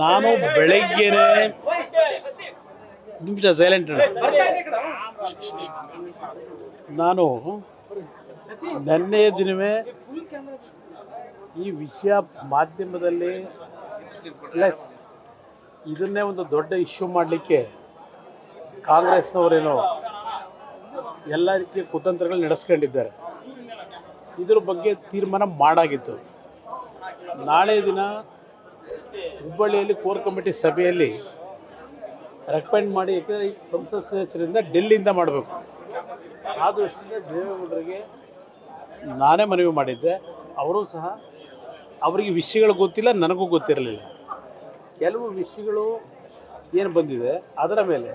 ನಾನು ಬೆಳಗ್ಗೆನೆ ನಿಮಿಷ ಸೈಲೆಂಟ್. ನಾನು ನೆನ್ನೆಯ ದಿನವೇ ಈ ವಿಷಯ ಮಾಧ್ಯಮದಲ್ಲಿ ಪ್ಲಸ್ ಇದನ್ನೇ ಒಂದು ದೊಡ್ಡ ಇಶ್ಯೂ ಮಾಡಲಿಕ್ಕೆ ಕಾಂಗ್ರೆಸ್ನವರೇನೋ ಎಲ್ಲ ರೀತಿಯ ಕುತಂತ್ರಗಳು ನಡೆಸ್ಕೊಂಡಿದ್ದಾರೆ. ಇದ್ರ ಬಗ್ಗೆ ತೀರ್ಮಾನ ಮಾಡಾಗಿತ್ತು. ನಾಳೆ ದಿನ ಹುಬ್ಬಳ್ಳಿಯಲ್ಲಿ ಕೋರ್ ಕಮಿಟಿ ಸಭೆಯಲ್ಲಿ ರೆಕಮೆಂಡ್ ಮಾಡಿ, ಯಾಕೆಂದರೆ ಸಂಸತ್ ಸದಸ್ಯರಿಂದ ಡೆಲ್ಲಿಯಿಂದ ಮಾಡಬೇಕು. ಆ ದೃಷ್ಟಿಯಿಂದ ದೇವೇಗೌಡರಿಗೆ ನಾನೇ ಮನವಿ ಮಾಡಿದ್ದೆ. ಅವರು ಸಹ ಅವರಿಗೆ ವಿಷಯಗಳು ಗೊತ್ತಿಲ್ಲ, ನನಗೂ ಗೊತ್ತಿರಲಿಲ್ಲ. ಕೆಲವು ವಿಷಯಗಳು ಏನು ಬಂದಿದೆ ಅದರ ಮೇಲೆ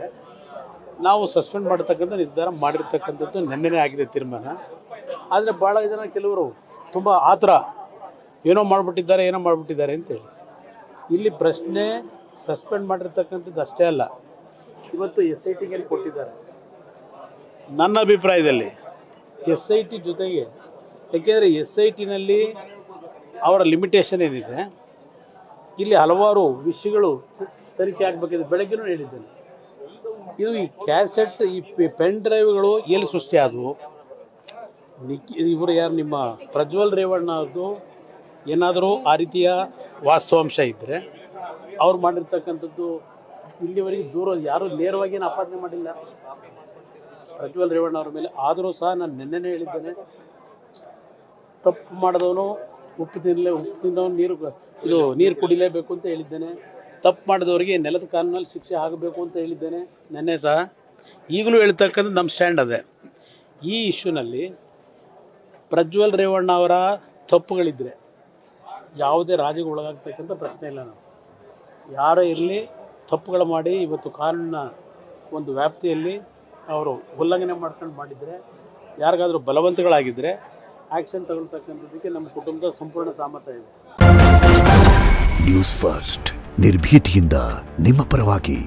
ನಾವು ಸಸ್ಪೆಂಡ್ ಮಾಡತಕ್ಕಂಥ ನಿರ್ಧಾರ ಮಾಡಿರ್ತಕ್ಕಂಥದ್ದು ನೆನ್ನೆನೇ ಆಗಿದೆ ತೀರ್ಮಾನ. ಆದರೆ ಭಾಳ ಜನ ಕೆಲವರು ತುಂಬ ಆತರ ಏನೋ ಮಾಡಿಬಿಟ್ಟಿದ್ದಾರೆ ಅಂತೇಳಿ. ಇಲ್ಲಿ ಪ್ರಶ್ನೆ ಸಸ್ಪೆಂಡ್ ಮಾಡಿರ್ತಕ್ಕಂಥದ್ದು ಅಷ್ಟೇ ಅಲ್ಲ, ಇವತ್ತು SITಗೆ ಕೊಟ್ಟಿದ್ದಾರೆ. ನನ್ನ ಅಭಿಪ್ರಾಯದಲ್ಲಿ SIT ಜೊತೆಗೆ, ಏಕೆಂದರೆ SITನಲ್ಲಿ ಅವರ ಲಿಮಿಟೇಷನ್ ಏನಿದೆ, ಇಲ್ಲಿ ಹಲವಾರು ವಿಷಯಗಳು ತನಿಖೆ ಆಗಬೇಕಿದೆ. ಬೆಳಗ್ಗೆನೂ ಹೇಳಿದ್ದೇನೆ, ಇದು ಈ ಕ್ಯಾಸೆಟ್, ಈ ಪೆನ್ ಡ್ರೈವ್ಗಳು ಎಲ್ಲಿ ಸೃಷ್ಟಿ ಆದವು, ಇವರು ಯಾರು ನಿಮ್ಮ ಪ್ರಜ್ವಲ್ ರೇವಣ್ಣ ಅವ್ರದ್ದು ಏನಾದರೂ ಆ ರೀತಿಯ ವಾಸ್ತವಾಂಶ ಇದ್ದರೆ ಅವ್ರು ಮಾಡಿರ್ತಕ್ಕಂಥದ್ದು ಇಲ್ಲಿವರೆಗೆ ದೂರ ಯಾರೂ ನೇರವಾಗಿ ಏನು ಆಪಾದನೆ ಮಾಡಿಲ್ಲ ಪ್ರಜ್ವಲ್ ರೇವಣ್ಣ ಅವ್ರ ಮೇಲೆ. ಆದರೂ ಸಹ ನಾನು ನೆನ್ನೆನೇ ಹೇಳಿದ್ದೇನೆ, ತಪ್ಪು ಮಾಡಿದವನು ಉಪ್ಪು ತಿಂದವನು ನೀರು ಕುಡಿಲೇಬೇಕು ಅಂತ ಹೇಳಿದ್ದೇನೆ. ತಪ್ಪು ಮಾಡಿದವರಿಗೆ ನೆಲದ ಕಾನೂನಲ್ಲಿ ಶಿಕ್ಷೆ ಆಗಬೇಕು ಅಂತ ಹೇಳಿದ್ದೇನೆ ನೆನ್ನೆ ಸಹ. ಈಗಲೂ ಹೇಳ್ತಕ್ಕಂಥದ್ದು ನಮ್ಮ ಸ್ಟ್ಯಾಂಡ್ ಅದೇ. ಈ ಇಶ್ಯೂನಲ್ಲಿ ಪ್ರಜ್ವಲ್ ರೇವಣ್ಣ ಅವರ ತಪ್ಪುಗಳಿದ್ದರೆ ಯಾವುದೇ ರಾಜಿಗೆ ಒಳಗಾಗ್ತಕ್ಕಂಥ ಪ್ರಶ್ನೆ ಇಲ್ಲ. ನಾವು ಯಾರೇ ಇರಲಿ, ತಪ್ಪುಗಳು ಮಾಡಿ ಇವತ್ತು ಕಾನೂನಿನ ಒಂದು ವ್ಯಾಪ್ತಿಯಲ್ಲಿ ಅವರು ಉಲ್ಲಂಘನೆ ಮಾಡ್ಕೊಂಡು ಮಾಡಿದರೆ, ಯಾರಿಗಾದರೂ ಬಲವಂತಗಳಾಗಿದ್ದರೆ ಆ್ಯಕ್ಷನ್ ತಗೊಳ್ತಕ್ಕಂಥದ್ದಕ್ಕೆ ನಮ್ಮ ಕುಟುಂಬದ ಸಂಪೂರ್ಣ ಸಹಮತ ಇದೆ. ನ್ಯೂಸ್ ಫಸ್ಟ್, ನಿರ್ಭೀತಿಯಿಂದ ನಿಮ್ಮ ಪರವಾಗಿ.